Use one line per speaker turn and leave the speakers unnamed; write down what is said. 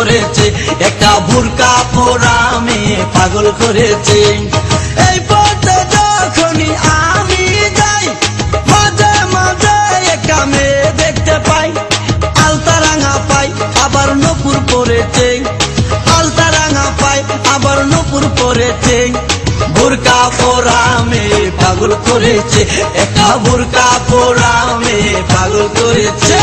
করেছে, একটা বুরকা পরা মেয়ে পাগল করেছে। এই পথে যখনই আমি যাই মাঝে মাঝে একটা মেয়ে দেখতে পাই, আলতা রাঙা পাই আবার নূপুর পরেছে, আলতা রাঙা পাই আবার নূপুর পরেছে। বুরকা পরা মেয়ে পাগল করেছে, একটা বুরকা পরা মেয়ে পাগল করেছে।